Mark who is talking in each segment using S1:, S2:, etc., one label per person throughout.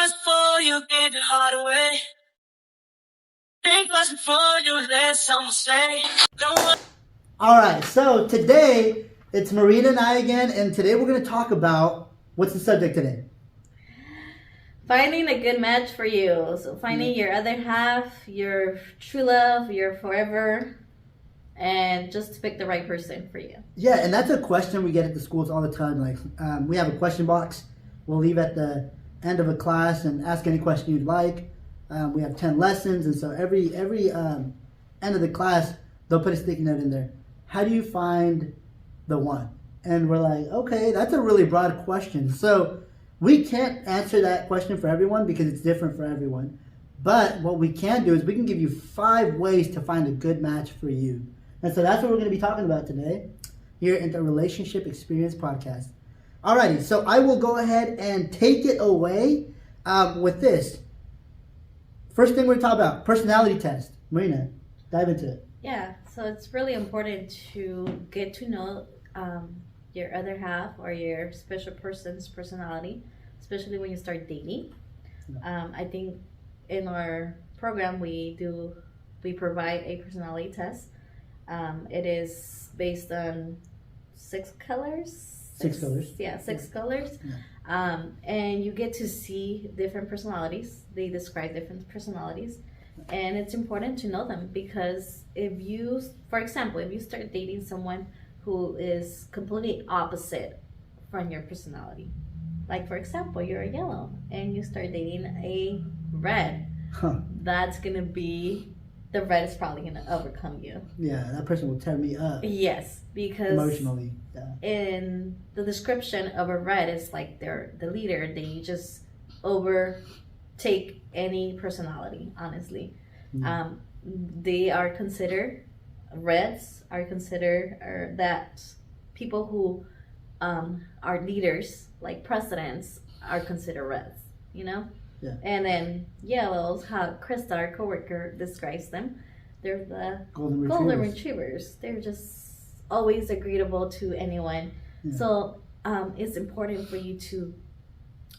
S1: was for you, gave your heart away. Think was before you let someone say. All right, so today it's Marina and I again, and today we're going to talk about what's the subject today?
S2: Finding a good match for you. So finding your other half, your true love, your forever, and just to pick the right person for you.
S1: Yeah, and that's a question we get at the schools all the time. Like, we have a question box we'll leave at the end of a class and ask any question you'd like. We have 10 lessons, and so every end of the class, they'll put a sticky note in there. How do you find the one? And we're like, okay, that's a really broad question. So we can't answer that question for everyone because it's different for everyone. But what we can do is we can give you 5 ways to find a good match for you. And so that's what we're going to be talking about today here in the Relationship Experience Podcast. Alrighty, so I will go ahead and take it away with this. First thing we're going to talk about, personality test. Marina, dive into it.
S2: Yeah, so it's really important to get to know your other half or your special person's personality, especially when you start dating. I think in our program we provide a personality test. It is based on 6 colors.
S1: 6 colors.
S2: Yeah, 6 colors. Yeah. And you get to see different personalities. They describe different personalities. And it's important to know them because for example, if you start dating someone who is completely opposite from your personality, like for example, you're a yellow and you start dating a red, that's going to be, the red is probably going to overcome you. Yeah, that person will tear me up. Yes, because emotionally. Yeah. In the description of a red, it's like they're the leader. They just overtake any personality, honestly. Mm. Reds are considered that people who are leaders, like presidents, are considered reds, you know? Yeah. And then yellows, how Krista, our coworker, describes them, they're the golden retrievers. They're just always agreeable to anyone. Yeah. So it's important for you to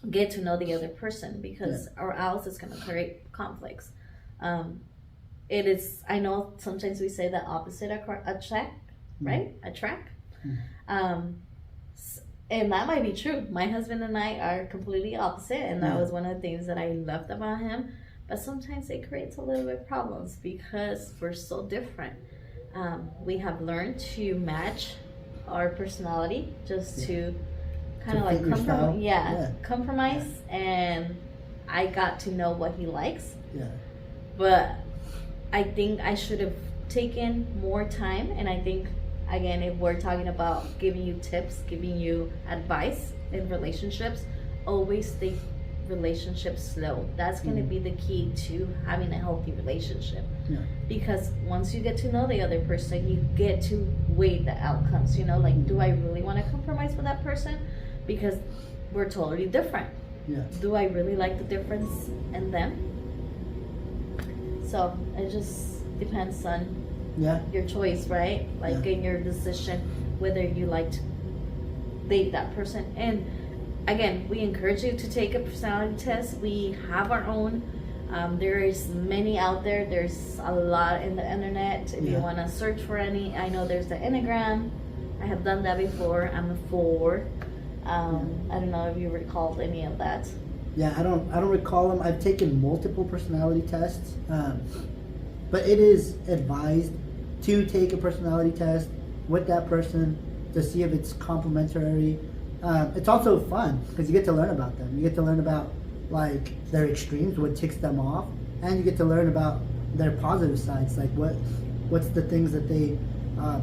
S2: get to know the other person because or else it's going to create conflicts. It is, I know sometimes we say that opposite attract, right? Attract. And that might be true. My husband and I are completely opposite, and that was one of the things that I loved about him. But sometimes it creates a little bit of problems because we're so different. We have learned to match our personality just to kind of like compromise. And I got to know what he likes. Yeah. But I think I should have taken more time, and I think, again, if we're talking about giving you tips, giving you advice in relationships, always take relationships slow. That's going to be the key to having a healthy relationship. Yeah. Because once you get to know the other person, you get to weigh the outcomes. You know, like, do I really want to compromise with that person? Because we're totally different. Yeah. Do I really like the difference in them? So it just depends on your choice, right? Like in your decision whether you like to date that person. And again, we encourage you to take a personality test. We have our own. There is many out there. There's a lot in the internet. If you want to search for any, I know there's the Enneagram. I have done that before. I'm a 4. I don't know if you recall any of that. Yeah, I don't recall them. I've taken multiple personality tests, but it is advised to take a personality test with that person to see if it's complementary. It's also fun because you get to learn about them. You get to learn about like their extremes, what ticks them off, and you get to learn about their positive sides, like what's the things that they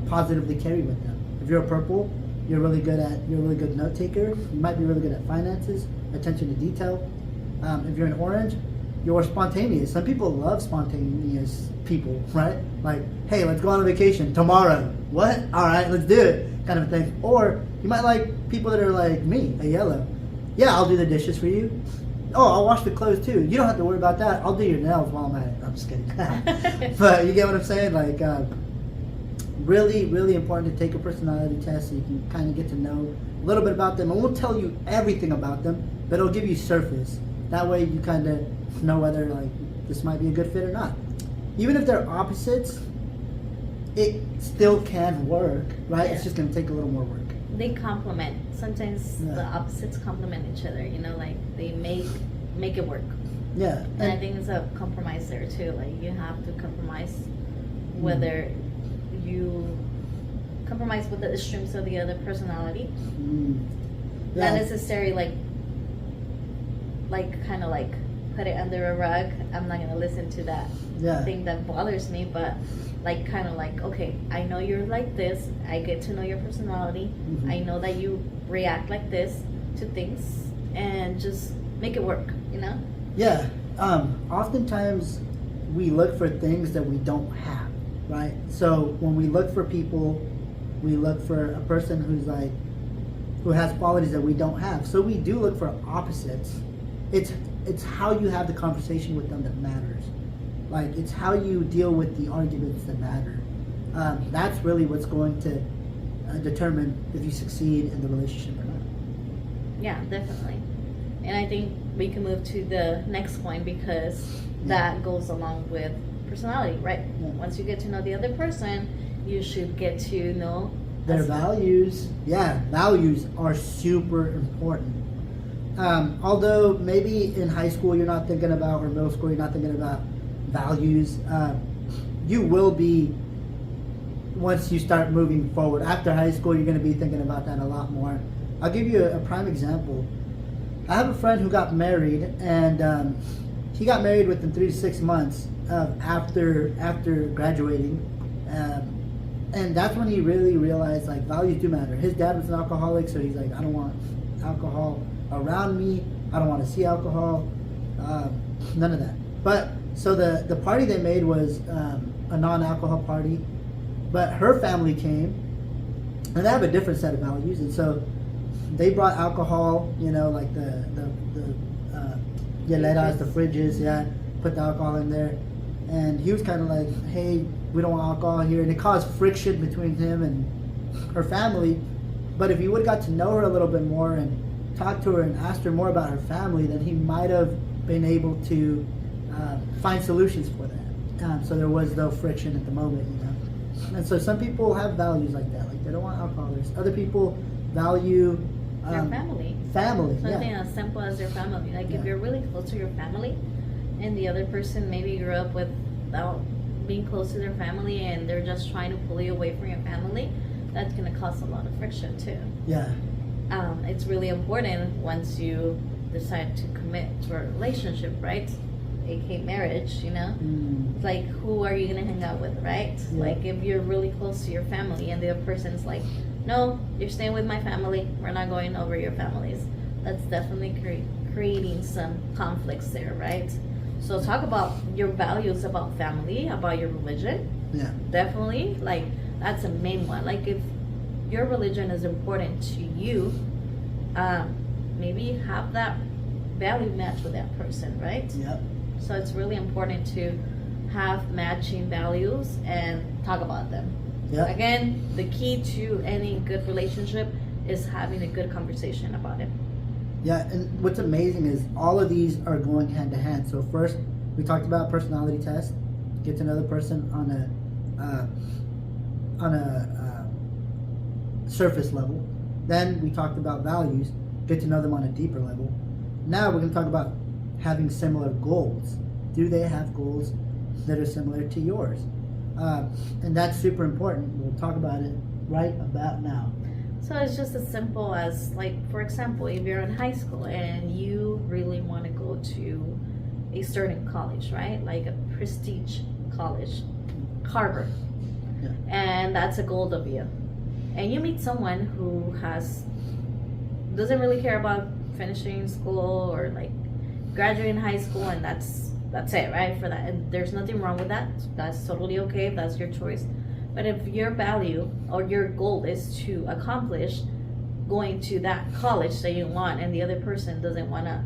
S2: positively carry with them. If you're a purple, you're a really good note taker. You might be really good at finances, attention to detail. If you're an orange, you're spontaneous. Some people love spontaneous people, right? Like, hey, let's go on a vacation tomorrow. What? All right, let's do it, kind of thing. Or you might like people that are like me, a yellow. Yeah, I'll do the dishes for you. Oh, I'll wash the clothes too. You don't have to worry about that. I'll do your nails while I'm at it. I'm just kidding. But you get what I'm saying? Like, really, really important to take a personality test so you can kind of get to know a little bit about them. I won't tell you everything about them, but it'll give you surface.
S1: That way you kind of know whether like this might be a good fit or not. Even if they're opposites, it still can work, right?
S2: Yeah.
S1: It's just going to take a little more work.
S2: They complement. Sometimes
S1: Yeah.
S2: the opposites complement each other. You know, like they make it work.
S1: Yeah.
S2: And I think it's a compromise there too. Like you have to compromise whether you compromise with the extremes of the other personality.
S1: Yeah.
S2: Not necessarily like kind of like put it under a rug. I'm not gonna listen to that
S1: Yeah.
S2: thing that bothers me, but like kind of like, okay, I know you're like this. I get to know your personality.
S1: Mhm.
S2: I know that you react like this to things, and just make it work. You know?
S1: Yeah. Oftentimes we look for things that we don't have, right? So when we look for people, we look for a person who has qualities that we don't have. So we do look for opposites. It's how you have the conversation with them that matters. Like it's how you deal with the arguments that matter. That's really what's going to determine if you succeed in the relationship or not.
S2: Yeah, definitely. And I think we can move to the next point because that goes along with personality, right?
S1: Yeah.
S2: Once you get to know the other person, you should get to know
S1: Their values. Yeah, values are super important. Although maybe in high school you're not thinking about, or middle school you're not thinking about values, you will be once you start moving forward. After high school, you're going to be thinking about that a lot more. I'll give you a prime example. I have a friend who got married, and he got married within 3 to 6 months after graduating. And that's when he really realized like values do matter. His dad was an alcoholic, so he's like, I don't want alcohol around me. I don't want to see alcohol. None of that. But so the party they made was a non-alcohol party, but her family came, and they have a different set of values, and so they brought alcohol. You know, like the hieleras, the fridges. Yeah, put the alcohol in there, and he was kind of like, hey, we don't want alcohol here, and it caused friction between him and her family. But if he would have got to know her a little bit more and talked to her and asked her more about her family, then he might have been able to find solutions for that. So there was no friction at the moment, you know. And so some people have values like that, like they don't want alcohol. There's other people value
S2: their family.
S1: Family,
S2: Something
S1: yeah.
S2: as simple as your family. Like
S1: Yeah.
S2: if you're really close to your family, and the other person maybe grew up without being close to their family, and they're just trying to pull you away from your family, that's going to cause a lot of friction too.
S1: Yeah.
S2: It's really important once you decide to commit to a relationship, right? aka marriage, you know? Like, who are you gonna hang out with, right?
S1: Yeah.
S2: Like, if you're really close to your family and the other person's like, no, you're staying with my family, we're not going over your families, that's definitely creating some conflicts there, right? So talk about your values about family, about your religion.
S1: Yeah.
S2: Definitely, like, that's a main one. Like, if your religion is important to you, maybe have that value match with that person, right?
S1: Yep.
S2: So it's really important to have matching values and talk about them.
S1: Yep.
S2: Again, the key to any good relationship is having a good conversation about it.
S1: Yeah, and what's amazing is all of these are going hand to hand. So first, we talked about personality test, get to know the person on a surface level. Then we talked about values, get to know them on a deeper level. Now we're going to talk about having similar goals. Do they have goals that are similar to yours? And that's super important. We'll talk about it right about now.
S2: So it's just as simple as, like, for example, if you're in high school and you really want to go to a certain college, right? Like a prestige college, Harvard.
S1: Yeah.
S2: And that's a goal of you. And you meet someone who doesn't really care about finishing school or like graduating high school, and that's it, right? For that, and there's nothing wrong with that. That's totally okay if that's your choice. But if your value or your goal is to accomplish going to that college that you want, and the other person doesn't want to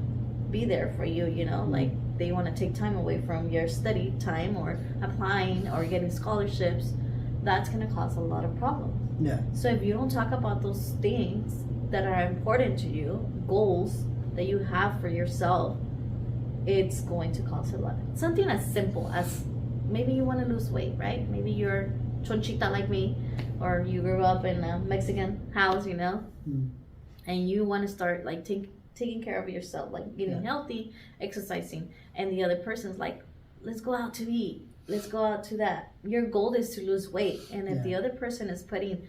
S2: be there for you, you know, like they want to take time away from your study time or applying or getting scholarships, that's going to cause a lot of problems.
S1: Yeah.
S2: So if you don't talk about those things that are important to you, goals that you have for yourself, it's going to cost a lot. Something as simple as maybe you want to lose weight, right? Maybe you're chonchita like me, or you grew up in a Mexican house, and you want to start like taking care of yourself, like getting healthy, exercising, and the other person's like, let's go out to eat, let's go out to that. Your goal is to lose weight, and if the other person is putting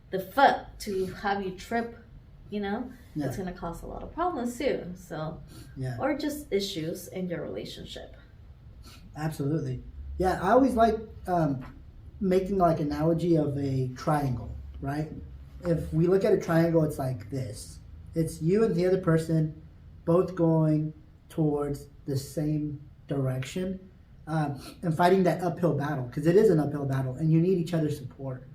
S2: the foot to have you trip, it's going to cause a lot of problems too. So, or just issues in your relationship.
S1: Absolutely. Yeah, I always like making like analogy of a triangle, right? If we look at a triangle, it's like this. It's you and the other person both going towards the same direction and fighting that uphill battle, because it is an uphill battle and you need each other's support.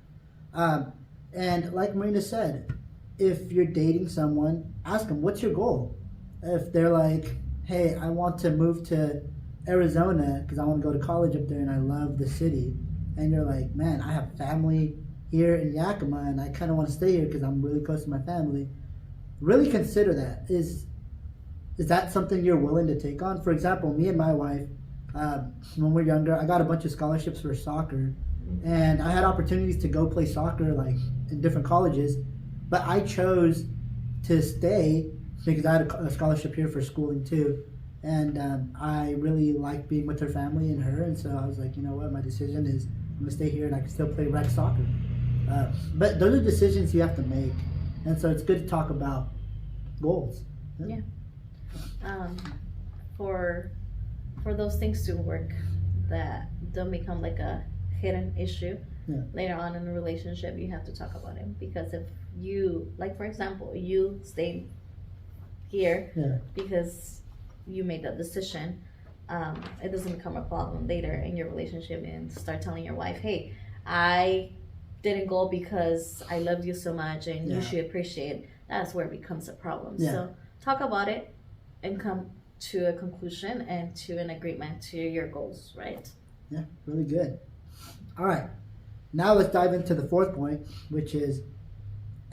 S1: And like Marina said, if you're dating someone, ask them, what's your goal? If they're like, hey, I want to move to Arizona because I want to go to college up there and I love the city, and you're like, man, I have family here in Yakima and I kind of want to stay here because I'm really close to my family, really consider that. Is that something you're willing to take on? For example, me and my wife, when we were younger, I got a bunch of scholarships for soccer, and I had opportunities to go play soccer like in different colleges, but I chose to stay because I had a scholarship here for schooling too, and I really liked being with her family and her, and so I was like, you know what, my decision is I'm gonna stay here and I can still play rec soccer. But those are decisions you have to make, and so it's good to talk about goals.
S2: Yeah. For those things to work, that don't become like a hidden issue later on in a relationship, you have to talk about it. Because if you, like for example, you stayed here because you made that decision, it doesn't become a problem later in your relationship and start telling your wife, hey, I didn't go because I loved you so much and you should appreciate it. That's where it becomes a problem. So talk about it and come to a conclusion and to an agreement to your goals, right?
S1: Yeah, really good. All right. Now let's dive into the fourth point, which is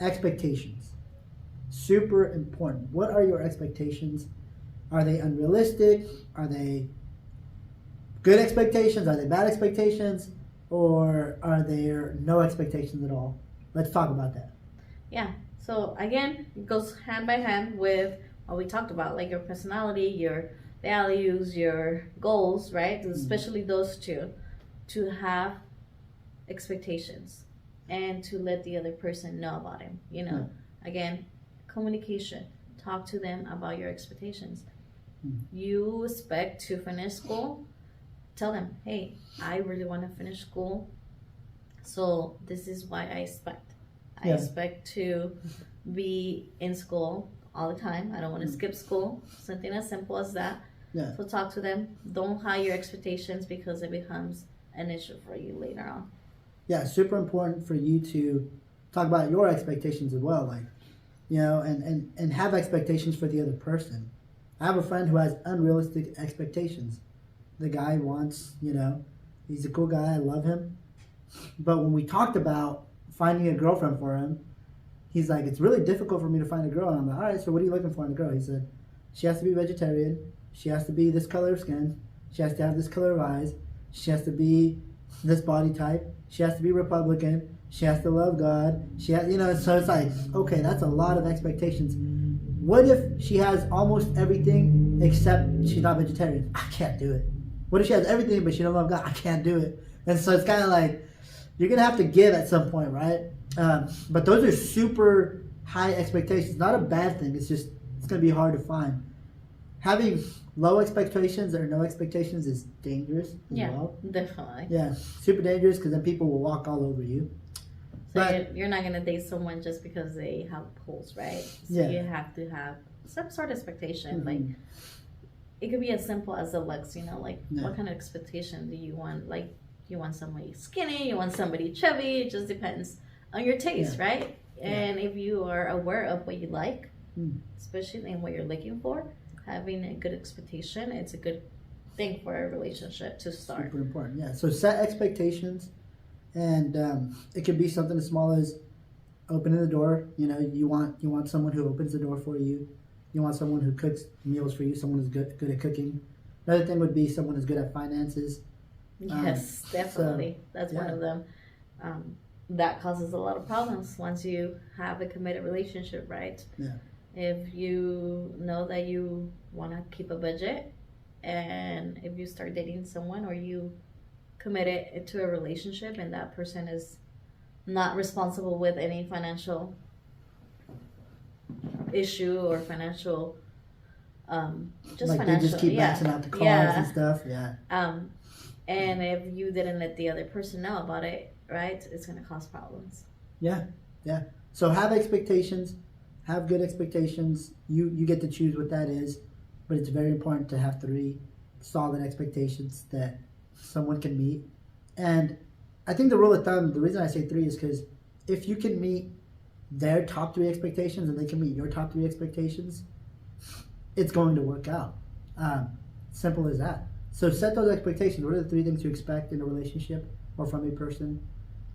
S1: expectations. Super important. What are your expectations? Are they unrealistic? Are they good expectations? Are they bad expectations? Or are there no expectations at all? Let's talk about that.
S2: Yeah. So again, it goes hand by hand with what we talked about, like your personality, your values, your goals, right? Especially those two, to have expectations and to let the other person know about it. Again, communication. Talk to them about your expectations. You expect to finish school, tell them, hey, I really want to finish school, so this is why I expect. I expect to be in school all the time. I don't want to skip school. Something as simple as that.
S1: Yeah.
S2: So talk to them. Don't hide your expectations because it becomes an issue for you later on.
S1: Yeah, super important for you to talk about your expectations as well, like, and have expectations for the other person. I have a friend who has unrealistic expectations. The guy wants, he's a cool guy, I love him. But when we talked about finding a girlfriend for him, he's like, it's really difficult for me to find a girl. And I'm like, all right, so what are you looking for in a girl? He said, she has to be vegetarian. She has to be this color of skin. She has to have this color of eyes. She has to be this body type. She has to be Republican. She has to love God. She has, so it's like, okay, that's a lot of expectations. What if she has almost everything except she's not vegetarian? I can't do it. What if she has everything but she don't love God? I can't do it. And so it's kind of like, you're going to have to give at some point, right? But those are super high expectations. Not a bad thing. It's just, it's going to be hard to find. Having low expectations or no expectations is dangerous as well.
S2: Definitely.
S1: Yeah, super dangerous because then people will walk all over you.
S2: So you're not going to date someone just because they have goals, right? So you have to have some sort of expectation. Like, it could be as simple as the looks, what kind of expectation do you want? Like, you want somebody skinny, you want somebody chubby, it just depends on your taste, right? And if you are aware of what you like, especially in what you're looking for, having a good expectation, it's a good thing for a relationship to start.
S1: Super important, yeah. So set expectations, and it could be something as small as opening the door. You want someone who opens the door for you. You want someone who cooks meals for you, someone who's good at cooking. Another thing would be someone who's good at finances.
S2: Yes, definitely. That's one
S1: yeah.
S2: of them. That causes a lot of problems once you have a committed relationship, right?
S1: Yeah.
S2: If you know that you want to keep a budget, and if you start dating someone or you committed to a relationship and that person is not responsible with any financial issue or financial just
S1: like
S2: financial,
S1: they just keep maxing out the cars and stuff. Yeah.
S2: And if you didn't let the other person know about it, right, it's going to cause problems.
S1: Yeah. So have expectations, have good expectations. You get to choose what that is, but it's very important to have 3 solid expectations that someone can meet. And I think the rule of thumb, the reason I say 3 is because if you can meet their top 3 expectations and they can meet your top 3 expectations, it's going to work out. Simple as that. So set those expectations. What are the 3 things you expect in a relationship or from a person,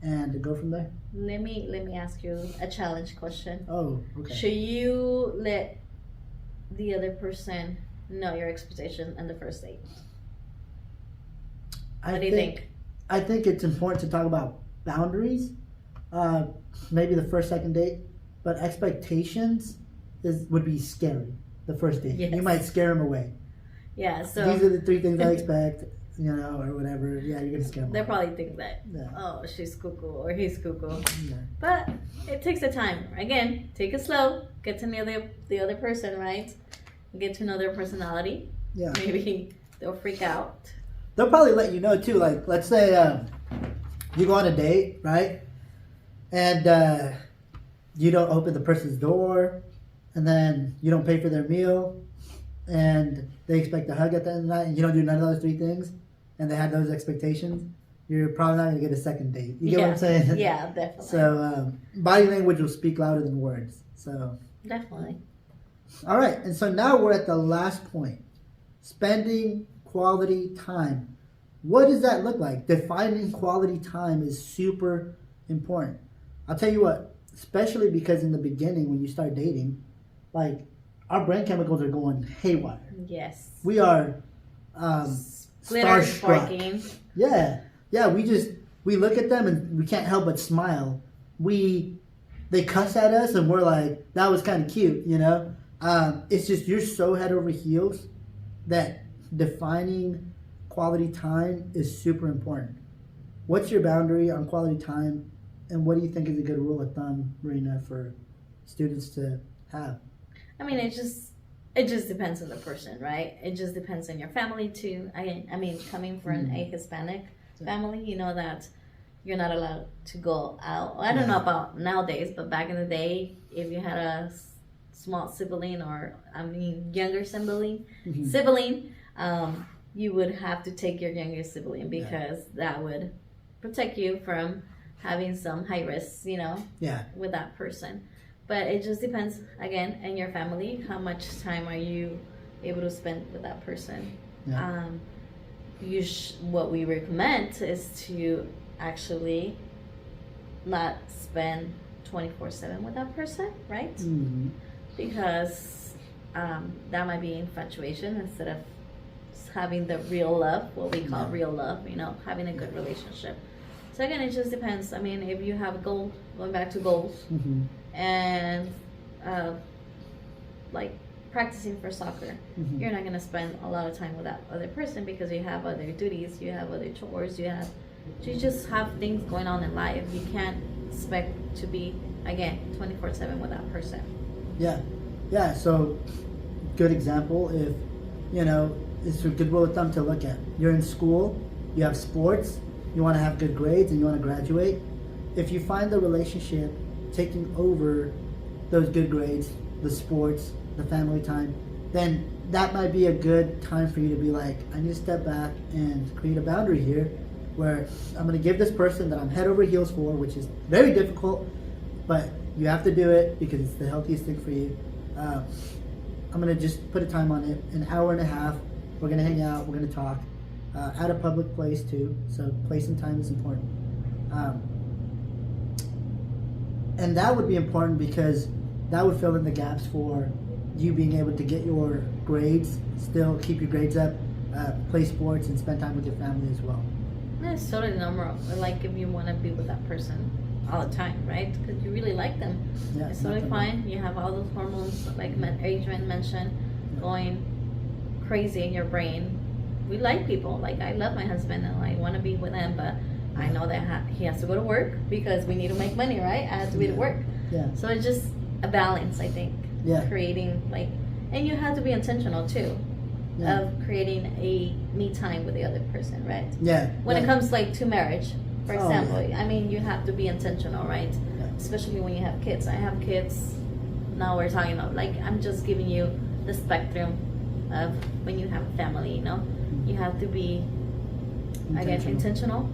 S1: and go from there?
S2: Let me ask you a challenge question.
S1: Oh, okay.
S2: Should you let the other person know your expectation in the first date? What do you think?
S1: I think it's important to talk about boundaries, maybe the first, second date, but expectations would be scary the first date.
S2: Yes.
S1: You might scare them away.
S2: Yeah, so
S1: These are the 3 things I expect, or whatever. Yeah, you're gonna scare them
S2: they
S1: away.
S2: probably think that,
S1: Yeah.
S2: oh, she's cuckoo or he's cuckoo.
S1: Yeah.
S2: But it takes the time. Again, take it slow. Get to know the other person, right? Get to know their personality.
S1: Yeah.
S2: Maybe they'll freak out.
S1: They'll probably let you know too. Like, let's say you go on a date, right? And you don't open the person's door, and then you don't pay for their meal, and they expect a hug at the end of the night, and you don't do none of those 3 things, and they have those expectations, you're probably not going to get a second date. You get what I'm saying?
S2: Yeah, definitely.
S1: So body language will speak louder than words. So
S2: definitely.
S1: all right, and so now we're at the last point. Spending quality time. What does that look like? Defining quality time is super important. I'll tell you what, especially because in the beginning when you start dating, like, our brain chemicals are going haywire.
S2: Yes.
S1: We are
S2: Glitter
S1: starstruck.
S2: sparking.
S1: Yeah, we look at them and we can't help but smile. They cuss at us and we're like, that was kind of cute, It's just, you're so head over heels that defining quality time is super important. What's your boundary on quality time, and what do you think is a good rule of thumb, Marina, for students to have?
S2: I mean, it just depends on the person, right? It just depends on your family too. I mean, coming from a Hispanic family, you know that you're not allowed to go out. I don't know about nowadays, but back in the day, if you had a small sibling younger sibling, you would have to take your younger sibling because that would protect you from having some high risks, with that person. But it just depends, again, on your family. How much time are you able to spend with that person?
S1: Yeah.
S2: What we recommend is to actually not spend 24/7 with that person, right?
S1: Mm-hmm.
S2: Because that might be infatuation instead of having the real love, what we call real love, having a good relationship. So again, it just depends. I mean, if you have a goal, going back to goals, and like practicing for soccer, you're not going to spend a lot of time with that other person because you have other duties, you have other chores, you just have things going on in life. You can't expect to be, again, 24/7 with that person.
S1: Yeah. So good example, if it's a good rule of thumb to look at. You're in school, you have sports, you want to have good grades, and you want to graduate. If you find the relationship taking over those good grades, the sports, the family time, then that might be a good time for you to be like, I need to step back and create a boundary here where I'm going to give this person that I'm head over heels for, which is very difficult, but you have to do it because it's the healthiest thing for you. I'm going to just put a time on it, an hour and a half. We're going to hang out, we're going to talk at a public place too, so place and time is important. And that would be important because that would fill in the gaps for you being able to get your grades, still keep your grades up, play sports, and spend time with your family as well.
S2: It's totally normal. Like if you want to be with that person all the time, right? Because you really like them.
S1: Yeah,
S2: It's totally fine. You have all those hormones, like Adrian mentioned, going crazy in your brain. We like people. Like I love my husband and I want to be with him, but I know that he has to go to work because we need to make money, right? I have to be to work.
S1: Yeah.
S2: So it's just a balance, I think.
S1: Yeah.
S2: Creating and you have to be intentional too.
S1: Yeah.
S2: Of creating a me time with the other person, right?
S1: Yeah.
S2: When
S1: yeah.
S2: it comes to marriage, for
S1: Oh,
S2: example,
S1: yeah.
S2: I mean, you have to be intentional, right?
S1: Yeah.
S2: Especially when you have kids. I have kids. Now we're talking about I'm just giving you the spectrum of when you have a family. You have to be, intentional.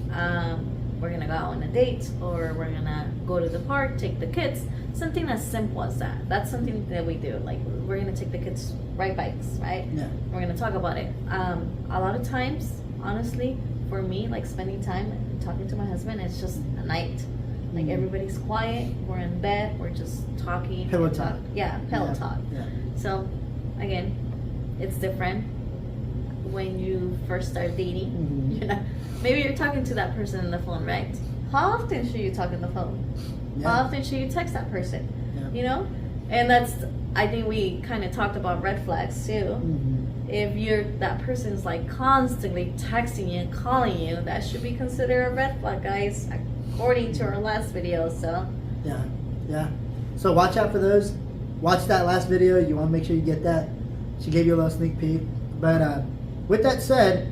S2: We're gonna go out on a date, or we're gonna go to the park, take the kids. Something as simple as that. That's something that we do. Like we're gonna take the kids ride bikes, right?
S1: Yeah.
S2: We're gonna talk about it. A lot of times, honestly, for me, spending time and talking to my husband, it's just a night. Like everybody's quiet, we're in bed, we're just talking.
S1: Pillow talk.
S2: Yeah, pillow talk.
S1: Yeah.
S2: So, again, it's different when you first start dating. Maybe you're talking to that person on the phone, right? How often should you talk on the phone?
S1: Yeah.
S2: How often should you text that person?
S1: Yeah.
S2: And I think we kind of talked about red flags too. If that person's constantly texting you and calling you, that should be considered a red flag, guys, according to our last video. So
S1: Yeah. So watch out for those. Watch that last video. You want to make sure you get that. She gave you a little sneak peek. But with that said,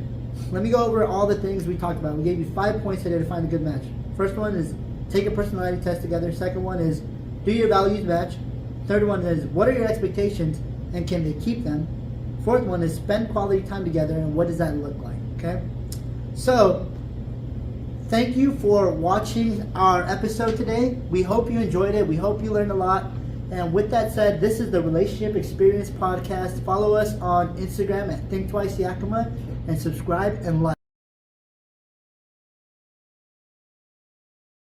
S1: let me go over all the things we talked about. We gave you 5 points today to find a good match. First one is take a personality test together. Second one is do your values match. Third one is what are your expectations and can they keep them? Fourth one is spend quality time together and what does that look like? Okay. So thank you for watching our episode today. We hope you enjoyed it. We hope you learned a lot. And with that said, this is the Relationship Experience Podcast. Follow us on Instagram at Think Twice Yakima and subscribe and like.